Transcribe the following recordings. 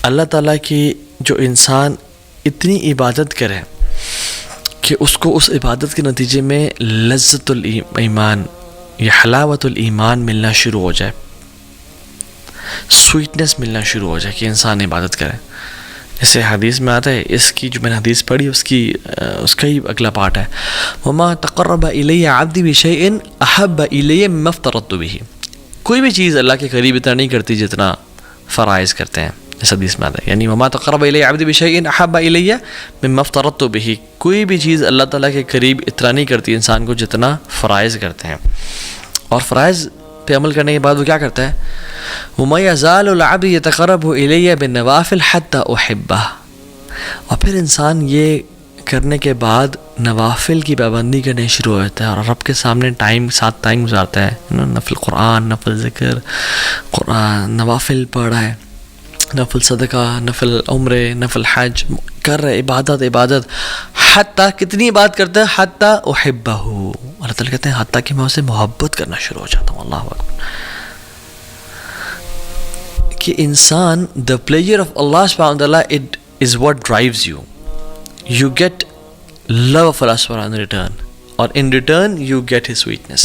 اللہ تعالیٰ کی جو انسان اتنی عبادت کرے کہ اس کو اس عبادت کے نتیجے میں لذت الایمان یا حلاوت الایمان ملنا شروع ہو جائے، سویٹنس ملنا شروع ہو جائے کہ انسان عبادت کرے. جیسے حدیث میں آتا ہے، اس کی جو میں نے حدیث پڑھی اس کا ہی اگلا پارٹ ہے، وما تقرب الی عبدی بشیء احب الی مما افترضت بہ. کوئی بھی چیز اللہ کے قریب اتنا نہیں کرتی جتنا فرائض کرتے ہیں. اس حدیث میں آتا ہے یعنی وما تقرب الی عبدی بشیء احب الی مما افترضت بہ. کوئی بھی چیز اللہ تعالیٰ کے قریب اتنا نہیں کرتی انسان کو جتنا فرائض کرتے ہیں. اور فرائض پہ عمل کرنے کے بعد وہ کیا کرتا ہے، وَمَا يَزَالُ الْعَبْدُ يَتَقَرَّبُ إِلَيَّ بِالنَّوَافِلِ حَتَّى أُحِبَّهُ. اور پھر انسان یہ کرنے کے بعد نوافل کی پابندی کرنے شروع ہو جاتا ہے اور رب کے سامنے ساتھ ٹائم گزارتا ہے. نفل قرآن، نفل ذکر، قرآن، نوافل پڑھ رہا ہے، نفل صدقہ، نفل عمرے، نفل حج کر رہے، عبادت. حتیٰ کتنی بات کرتا ہے، حتیٰ احبہ. اللہ تعالیٰ کہتے ہیں حتیٰ کہ میں اسے محبت کرنا شروع ہو جاتا ہوں. اللہ اکبر. کہ انسان the pleasure of Allah subhanahu wa ta'ala it is what drives you. You get love of Allah subhanahu wa ta'ala in return, or in return you get his sweetness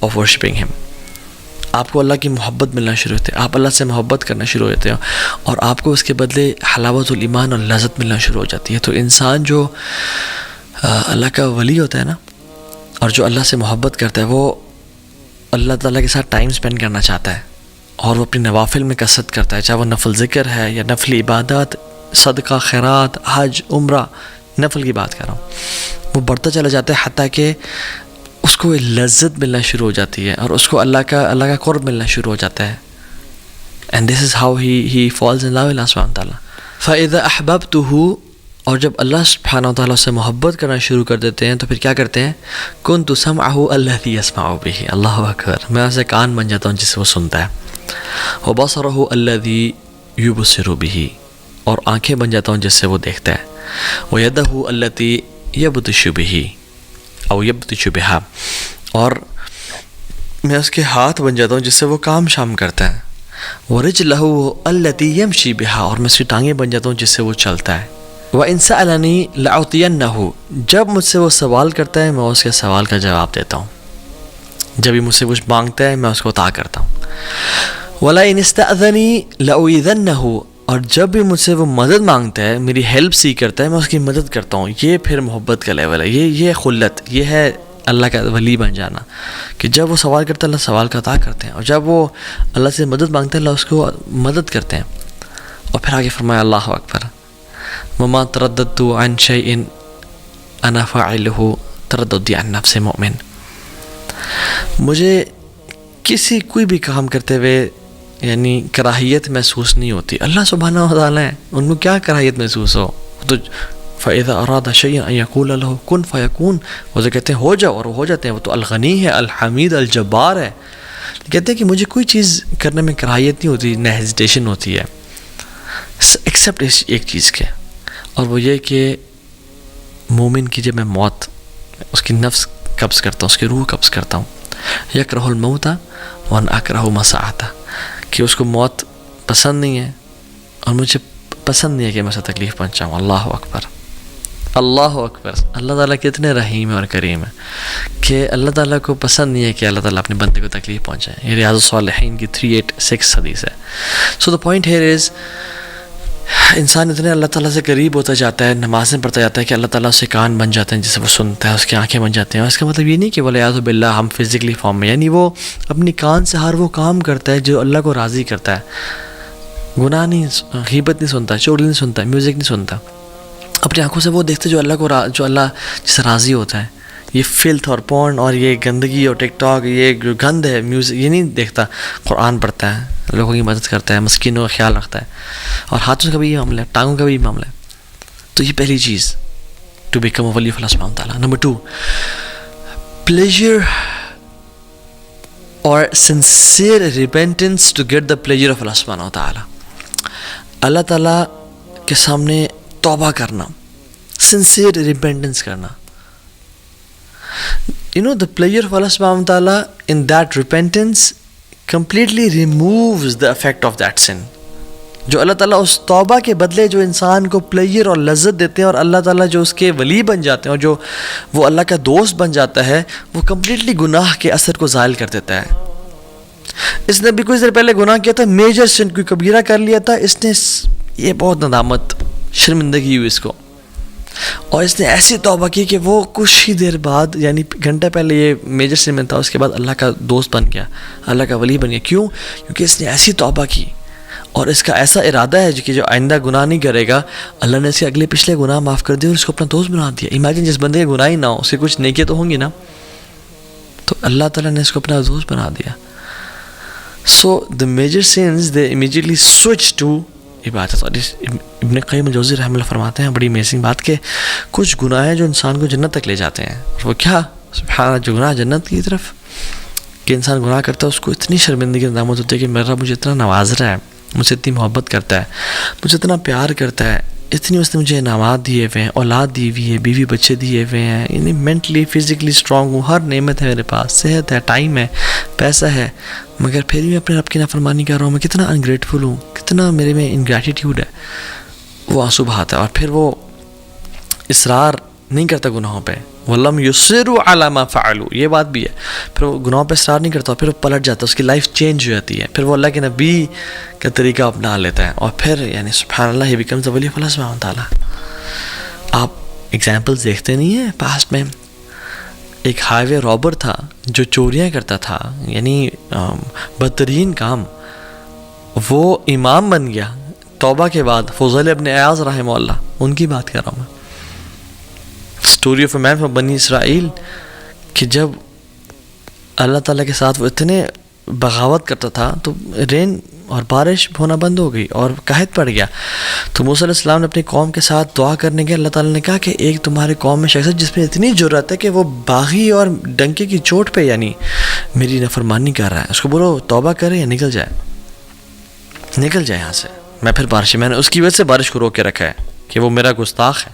of worshipping him. آپ کو اللہ کی محبت ملنا شروع ہوتے ہیں، آپ اللہ سے محبت کرنا شروع ہوتے ہیں اور آپ کو اس کے بدلے حلاوت الایمان اور لذت ملنا شروع ہو جاتی ہے. تو انسان جو اللہ کا ولی ہوتا ہے نا، اور جو اللہ سے محبت کرتا ہے، وہ اللہ تعالیٰ کے ساتھ ٹائم سپینڈ کرنا چاہتا ہے اور وہ اپنی نوافل میں کثرت کرتا ہے، چاہے وہ نفل ذکر ہے یا نفل عبادات، صدقہ، خیرات، حج، عمرہ، نفل کی بات کر رہا ہوں. وہ بڑھتا چلا جاتا ہے حتیٰ کہ اس کو لذت ملنا شروع ہو جاتی ہے اور اس کو اللہ کا قرب ملنا شروع ہو جاتا ہے. And this is how he falls in love اللہ سبحانہ وتعالیٰ. فَإِذَا أَحْبَبْتُهُ. اور جب اللہ سبحانہ وتعالیٰ سے محبت کرنا شروع کر دیتے ہیں تو پھر کیا کرتے ہیں، كُنْتُ سَمْعَهُ الَّذِي يَسْمَعُ بِهِ. اللہ اکبر. میں اسے کان بن جاتا ہوں جس سے وہ سنتا ہے. وَبَصَرَهُ الَّذِي يُبْصِرُ بِهِ. اور آنکھیں بن جاتا ہوں جس سے وہ دیکھتا ہے. وَيَدَهُ الَّتِي يَبْطِشُ بِهِ او يَبْطِشُ بِهَا. اور میں اس کے ہاتھ بن جاتا ہوں جس سے وہ کام شام کرتا ہے. وَرِجْلَهُ الَّتِي يَمْشِي بِهَا. اور میں اس کی ٹانگیں بن جاتا ہوں جس سے وہ چلتا ہے. وَإِن سَأَلَنِي لَأُعْطِيَنَّهُ. جب مجھ سے وہ سوال کرتا ہے میں اس کے سوال کا جواب دیتا ہوں. جب ہی مجھ سے کچھ مانگتا ہے میں اس کو عطا کرتا ہوں. وَلَئِنِ اسْتَأْذَنِي لَأُعِيذَنَّهُ. اور جب بھی مجھ سے وہ مدد مانگتا ہے، میری ہیلپ سی کرتا ہے، میں اس کی مدد کرتا ہوں. یہ پھر محبت کا لیول ہے، یہ خلت، یہ ہے اللہ کا ولی بن جانا. کہ جب وہ سوال کرتا ہے اللہ سوال کا عطا کرتے ہیں، اور جب وہ اللہ سے مدد مانگتا ہے اللہ اس کو مدد کرتے ہیں. اور پھر آگے فرمایا اللہ اکبر، وَمَا تَرَدَّدْتُ عَنْ شَيْءٍ أَنَا فَاعِلُهُ تَرَدُّدِي عَنْ نَفْسِ مُؤْمِنٍ. مجھے کوئی بھی کام کرتے ہوئے یعنی کراہیت محسوس نہیں ہوتی. اللہ سبحانہ و تعالیٰ ہے، ان کو کیا کراہیت محسوس ہو. تو فَإِذَا أَرَادَ شَيْئًا أَن يَقُولَ لَهُ كُن فَيَكُونُ. وہ جو کہتے ہیں ہو جاؤ اور وہ ہو جاتے ہیں. وہ تو الغنی ہے، الحمید، الجبار ہے. کہتے ہیں کہ مجھے کوئی چیز کرنے میں کراہیت نہیں ہوتی، نہ ہیزیٹیشن ہوتی ہے ایکسیپٹ اس ایک چیز کے، اور وہ یہ کہ مومن کی جب میں موت اس کی نفس قبض کرتا ہوں، اس کی روح قبض کرتا ہوں. یکرہ الموت وَأَنَا أَكْرَهُ مَسَاءَتَهُ. کہ اس کو موت پسند نہیں ہے اور مجھے پسند نہیں ہے کہ میں اسے تکلیف پہنچاؤں. اللہ اکبر، اللہ اکبر. اللہ تعالیٰ کتنے رحیم ہے اور کریم ہے کہ اللہ تعالیٰ کو پسند نہیں ہے کہ اللہ تعالیٰ اپنے بندے کو تکلیف پہنچائے. یہ ریاض الصالحین کی 386 حدیث ہے. سو دا پوائنٹ ہیئر از، انسان اتنے اللہ تعالیٰ سے قریب ہوتا جاتا ہے، نمازیں پڑھتا جاتا ہے کہ اللہ تعالیٰ اسے کان بن جاتے ہیں جسے وہ سنتا ہے، اس کی آنکھیں بن جاتی ہیں. اور اس کا مطلب یہ نہیں کہ وَالْعِيَاذُ بِاللَّهِ ہم فزیکلی فارم میں، یعنی وہ اپنی کان سے ہر وہ کام کرتا ہے جو اللہ کو راضی کرتا ہے. گناہ نہیں، غیبت نہیں سنتا، چغلی نہیں سنتا، میوزک نہیں سنتا. اپنی آنکھوں سے وہ دیکھتے جو اللہ جس سے راضی ہوتا ہے. یہ فلتھ اور پورن اور یہ گندگی اور ٹک ٹاک، یہ جو گند ہے میوزک، یہ نہیں دیکھتا. قرآن پڑھتا ہے، لوگوں کی مدد کرتا ہے، مسکینوں کا خیال رکھتا ہے. اور ہاتھوں کا بھی یہ معاملہ ہے، ٹانگوں کا بھی یہ معاملہ ہے. تو یہ پہلی چیز ٹو بیکم اے ولی آف اللہ سبحانہ وتعالیٰ. نمبر 2، پلیجر اور sincere repentance to get the pleasure of اللہ سبحانہ وتعالیٰ. اللہ تعالیٰ کے سامنے توبہ کرنا، سنسیئر ریپینٹنس کرنا. The pleasure of Allah subhanahu wa ta'ala in that repentance completely removes the effect of that sin. جو اللہ تعالیٰ اس توبہ کے بدلے جو انسان کو پلیئر اور لذت دیتے ہیں، اور اللہ تعالیٰ جو اس کے ولی بن جاتے ہیں اور جو وہ اللہ کا دوست بن جاتا ہے، وہ کمپلیٹلی گناہ کے اثر کو زائل کر دیتا ہے. اس نے بھی کچھ دیر پہلے گناہ کیا تھا، میجر سن، کوئی کبیرہ کر لیا تھا، اس نے یہ بہت ندامت، شرمندگی ہوئی اس کو، اور اس نے ایسی توبہ کی کہ وہ کچھ ہی دیر بعد، یعنی گھنٹہ پہلے یہ میجر سن میں تھا، اس کے بعد اللہ کا دوست بن گیا، اللہ کا ولی بن گیا. کیوں؟ کیونکہ اس نے ایسی توبہ کی اور اس کا ایسا ارادہ ہے کہ جو آئندہ گناہ نہیں کرے گا. اللہ نے اس کے اگلے پچھلے گناہ معاف کر دیے اور اس کو اپنا دوست بنا دیا. امیجن جس بندے کے گناہ ہی نہ ہو، اس کے کچھ نیکیاں تو ہوں گی نا، تو اللہ تعالیٰ نے اس کو اپنا دوست بنا دیا. So the major sins they immediately switch to عبادت. اور ابن قیم الجوزی رحمہ اللہ فرماتے ہیں بڑی امیزنگ بات کہ کچھ گناہ ہیں جو انسان کو جنت تک لے جاتے ہیں. وہ کیا؟ سبحان اللہ، جو گناہ جنت کی طرف کہ انسان گناہ کرتا ہے، اس کو اتنی شرمندگی ندامت ہوتی ہے کہ میرا مجھے اتنا نواز رہا ہے، مجھ سے اتنی محبت کرتا ہے، مجھے اتنا پیار کرتا ہے، اتنی اس نے مجھے انعامات دیے ہوئے ہیں، اولاد دی ہوئی ہے، بیوی بچے دیے ہوئے ہیں، یعنی مینٹلی فزیکلی اسٹرانگ ہوں، ہر نعمت ہے میرے پاس، صحت ہے، ٹائم ہے، پیسہ ہے، مگر پھر بھی میں اپنے رب کی نافرمانی کر رہا ہوں. میں کتنا انگریٹفل ہوں، کتنا میرے میں انگریٹیٹیوڈ ہے. وہ آنسو بہاتا ہے اور پھر وہ اصرار نہیں کرتا گناہوں پہ. وَلَمْ يُصِرُّوا عَلَى مَا فَعَلُوا، یہ بات بھی ہے. پھر وہ گناہوں پہ اصرار نہیں کرتا، پھر وہ پلٹ جاتا ہے، اس کی لائف چینج ہو جاتی ہے، پھر وہ اللہ کے نبی کا طریقہ اپنا لیتا ہے، اور پھر یعنی سبحان اللہ he becomes the wali of Allah سبحانہ تعالیٰ. آپ ایگزامپلز دیکھتے نہیں ہیں پاسٹ میں؟ ایک ہائی وے رابر تھا جو چوریاں کرتا تھا، یعنی بدترین کام، وہ امام بن گیا توبہ کے بعد. فضیل ابن عیاض رحمہ اللہ، ان کی بات کر رہا ہوں میں. Story of a man from بنی اسرائیل، کہ جب اللہ تعالیٰ کے ساتھ وہ اتنے بغاوت کرتا تھا تو رین اور بارش ہونا بند ہو گئی اور قحط پڑ گیا. تو موسیٰ علیہ السلام نے اپنی قوم کے ساتھ دعا کرنے کے، اللہ تعالیٰ نے کہا کہ ایک تمہارے قوم میں شخص ہے جس میں اتنی جرأت ہے کہ وہ باغی اور ڈنکے کی چوٹ پہ یعنی میری نافرمانی کر رہا ہے، اس کو بولو توبہ کرے یا نکل جائے یہاں سے. میں پھر بارش، میں نے اس کی وجہ سے بارش کو روک کے رکھا ہے کہ وہ میرا گستاخ ہے.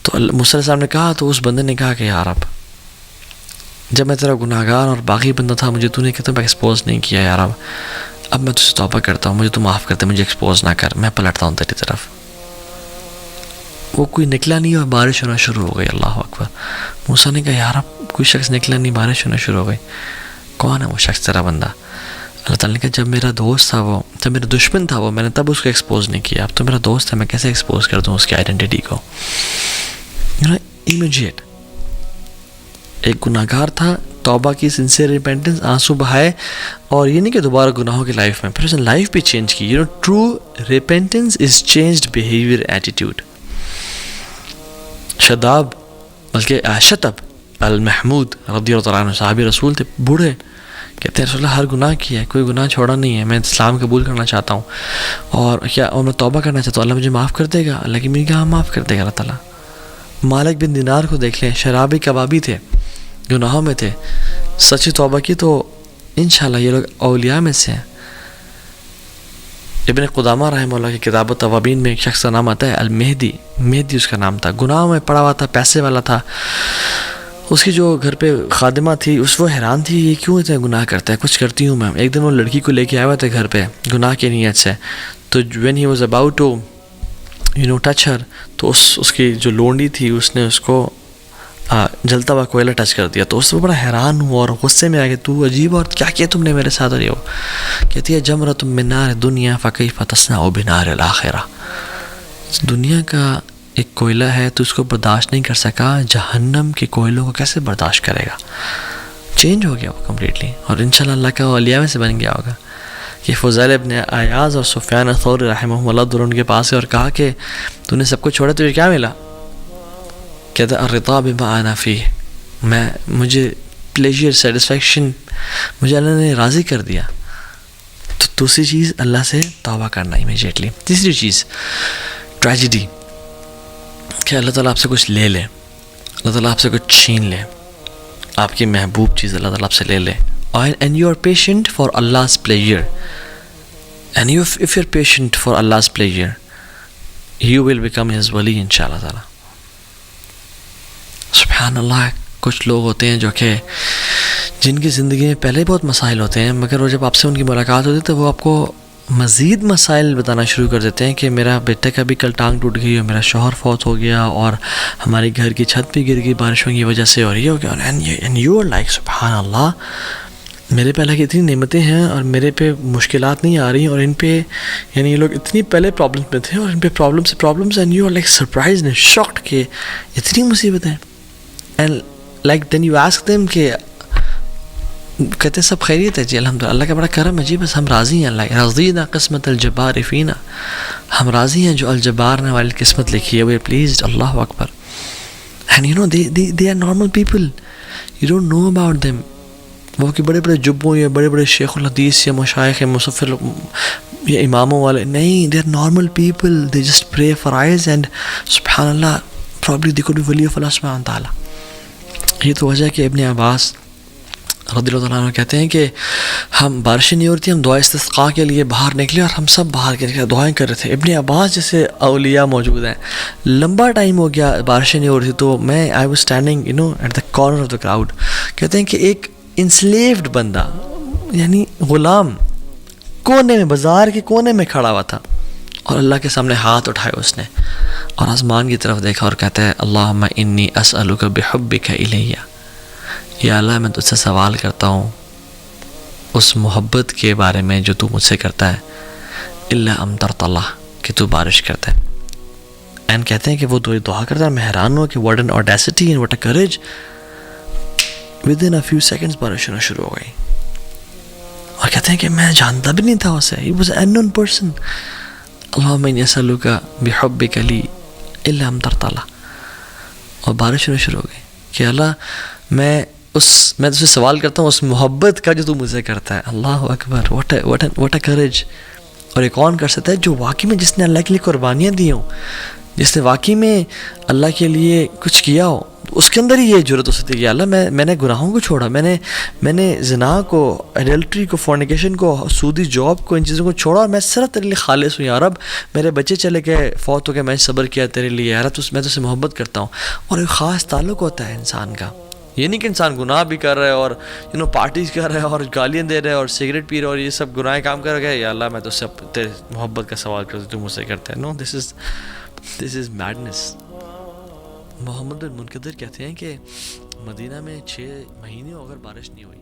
تو موسیٰ علیہ السلام نے کہا، تو اس بندے نے کہا کہ یار جب میں تیرا گناہ گار اور باغی بندہ تھا، مجھے تو نے کتنا ایکسپوز نہیں کیا یار، اب میں تجھ سے توبہ کرتا ہوں، مجھے تو معاف کرتے، مجھے ایکسپوز نہ کر، میں پلٹتا ہوں تیری طرف. وہ کوئی نکلا نہیں اور بارش ہونا شروع ہو گئی. اللہ اکبر. موسیٰ نے کہا یار اب کوئی شخص نکلا نہیں، بارش ہونا شروع ہو گئی، کون ہے وہ شخص تیرا بندہ؟ اللہ تعالیٰ نے کہا جب میرا دوست تھا وہ، جب میرا دشمن تھا وہ، میں نے تب اس کو ایکسپوز نہیں کیا، اب تو میرا دوست ہے، میں کیسے ایکسپوز کر دوں اس کی آئیڈینٹی کو؟ امیجیٹ. ایک گناہ گار تھا، توبہ کی، سنسیئر ریپینٹنس، آنسو بہائے، اور یہ نہیں کہ دوبارہ گناہوں کی لائف میں، پھر اس نے لائف بھی چینج کی. ٹرو ریپینٹنس از چینجڈ بیہیویئر ایٹیٹیوڈ. شداب بلکہ شتب المحمود رضی اللہ تعالیٰ عنہ، صحابی رسول تھے، بوڑھے، کہتے ہیں رسول اللہ ہر گناہ کیا ہے، کوئی گناہ چھوڑا نہیں ہے، میں اسلام قبول کرنا چاہتا ہوں اور میں توبہ کرنا چاہتا ہوں، اللہ مجھے معاف کر دے گا؟ اللہ کی میری کہاں معاف کر دے گا اللہ تعالیٰ. مالک بن دینار کو دیکھ لیں، شرابی کبابی تھے، گناہوں میں تھے، سچی توبہ کی تو انشاءاللہ یہ لوگ اولیاء میں سے ہیں. ابن قدامہ رحمہ اللہ کی کتاب التوابین میں ایک شخص کا نام آتا ہے المہدی، مہدی اس کا نام تھا، گناہوں میں پڑا ہوا تھا، پیسے والا تھا. اس کی جو گھر پہ خادمہ تھی وہ حیران تھی یہ کیوں اتنے گناہ کرتا ہے، کچھ کرتی ہوں میں. ایک دن وہ لڑکی کو لے کے آیا ہوا تھا گھر پہ گناہ کی نیت سے. تو when he was about to touch her، تو اس کی جو لونڈی تھی اس نے اس کو جلتا ہوا کوئلہ ٹچ کر دیا. تو اس سے بڑا حیران ہوا اور غصے میں آ گیا، تو عجیب اور کیا کیا تم نے میرے ساتھ؟ اور یہ کہتی ہے جمرۃ من نار دنیا فکیف تصنع بنار الاخرہ. دنیا کا ایک کوئلہ ہے تو اس کو برداشت نہیں کر سکا، جہنم کے کوئلوں کو کیسے برداشت کرے گا؟ چینج ہو گیا وہ کمپلیٹلی، اور انشاءاللہ اللہ کا اولیاء میں سے بن گیا ہوگا. کہ فضیل ابن عیاض اور سفیان الثوری رحمہ اللہ دونوں ان کے پاس ہے اور کہا کہ تو نے سب کچھ چھوڑا، تجھے کیا ملا؟ کہتا الرضا بما انا فیہ، مجھے پلیجر، سیٹسفیکشن مجھے اللہ نے راضی کر دیا. تو دوسری چیز اللہ سے توبہ کرنا امیجیٹلی. تیسری چیز ٹریجڈی، کہ اللہ تعالیٰ آپ سے کچھ لے لے، اللہ تعالیٰ آپ سے کچھ چھین لے، آپ کی محبوب چیز اللہ تعالیٰ آپ سے لے لے. And you are patient for Allah's pleasure, and if you're patient for Allah's pleasure, you will become His wali inshallah ta'ala. سبحان اللہ. کچھ لوگ ہوتے ہیں جو کہ جن کی زندگی میں پہلے بہت مسائل ہوتے ہیں، مگر وہ جب آپ سے ان کی ملاقات ہوتی ہے تو وہ آپ کو مزید مسائل بتانا شروع کر دیتے ہیں کہ میرا بیٹا کا بھی کل ٹانگ ٹوٹ گئی اور میرا شوہر فوت ہو گیا اور ہمارے گھر کی چھت بھی گر گئی بارشوں کی وجہ سے اور یہ ہو گیا. اینڈ یو آر لائک سبحان اللہ, میرے پہ اللہ کی اتنی نعمتیں ہیں اور میرے پہ مشکلات نہیں آ رہی اور ان پہ یعنی یہ لوگ اتنی پہلے پرابلمس میں تھے اور ان پہ problems and you are like surprise and shocked کہ اتنی مصیبتیں. And like then you ask them کہ کہتے ہیں سب خیریت ہے جی الحمدللہ, اللہ کا بڑا کرم ہے جی, بس ہم راضی ہیں, اللہ رضینا قسمت الجبار فینا, ہم راضی ہیں جو الجبار نے ہماری قسمت لکھی ہے, وی آر پلیزڈ. اللہ اکبر. And you know they are normal people, you don't know about them. وہ کہ بڑے بڑے جبوں یا بڑے بڑے شیخ الحدیث یا مشائخ مصفر یا اماموں والے نہیں, they are normal people, they just pray for eyes and سبحان اللہ پرابلی دے کوڈ بی ولی آف اللہ سبحانہ تعالیٰ. یہ تو وجہ ہے کہ ابن عباس رضی اللہ تعالیٰ عنہ کہتے ہیں کہ ہم بارشیں نہیں ہو رہی تھی, ہم دعا استسقاء کے لیے باہر نکلے اور ہم سب باہر کے نکلے دعائیں کر رہے تھے. ابن عباس جیسے اولیاء موجود ہیں, لمبا ٹائم ہو گیا بارشیں نہیں ہو رہی تھی, تو میں I was standing at the corner of the crowd. کہتے ہیں کہ ایک انسلیوڈ بندہ یعنی غلام کونے میں, بازار کے کونے میں کھڑا ہوا تھا اور اللہ کے سامنے ہاتھ اٹھائے اس نے اور آسمان کی طرف دیکھا اور کہتا ہے اللہم انی اسألک بحبک الیہ, یا اللہ میں تجھ سے سوال کرتا ہوں اس محبت کے بارے میں جو تو مجھ سے کرتا ہے, الا امطرت اللہ, کہ تو بارش کرتا ہے. اینڈ کہتے ہیں کہ وہ دعا کرتا ہے, میں حیران ہوں کہ what an audacity and what a courage. With in a few seconds بارش ہونا شروع ہو گئی اور کہتے ہیں کہ میں جانتا بھی نہیں تھا اسے, he was unknown person. اللہم انی اسألک بحبک لی الا امطرت اللہ, اور بارش ہونا شروع ہو گئی کہ اللہ میں تجھ سے سوال کرتا ہوں اس محبت کا جو تو مجھ سے کرتا ہے. اللہ اکبر, واٹ اے کریج. اور یہ کون کر سکتا ہے جو واقعی میں جس نے اللہ کے لیے قربانیاں دی ہوں, جس نے واقعی میں اللہ کے لیے کچھ کیا ہو, اس کے اندر ہی یہ جرت ہو سکتی ہے کہ اللہ میں نے گناہوں کو چھوڑا, میں نے زنا کو, ایڈلٹری کو, فورنیکیشن کو, سودی جاب کو, ان چیزوں کو چھوڑا اور میں صرف تیرے لیے خالص ہوں. یا رب میرے بچے چلے گئے, فوت ہو گئے, میں صبر کیا تیرے لیے, یا رب میں تو سے محبت کرتا ہوں. اور ایک خاص تعلق ہوتا ہے انسان کا, یہ نہیں کہ انسان گناہ بھی کر رہا ہے اور پارٹیز کر رہا ہے اور گالیاں دے رہا ہے اور سگریٹ پی رہا ہے اور یہ سب گناہ کام کر رہا ہے, یا اللہ میں تو سب تیرے محبت کا سوال کرتا ہوں, تو مجھ سے کرتا ہے. نو, دس از میڈنس. محمد بن منکدر کہتے ہیں کہ مدینہ میں 6 مہینے اگر بارش نہیں ہوئی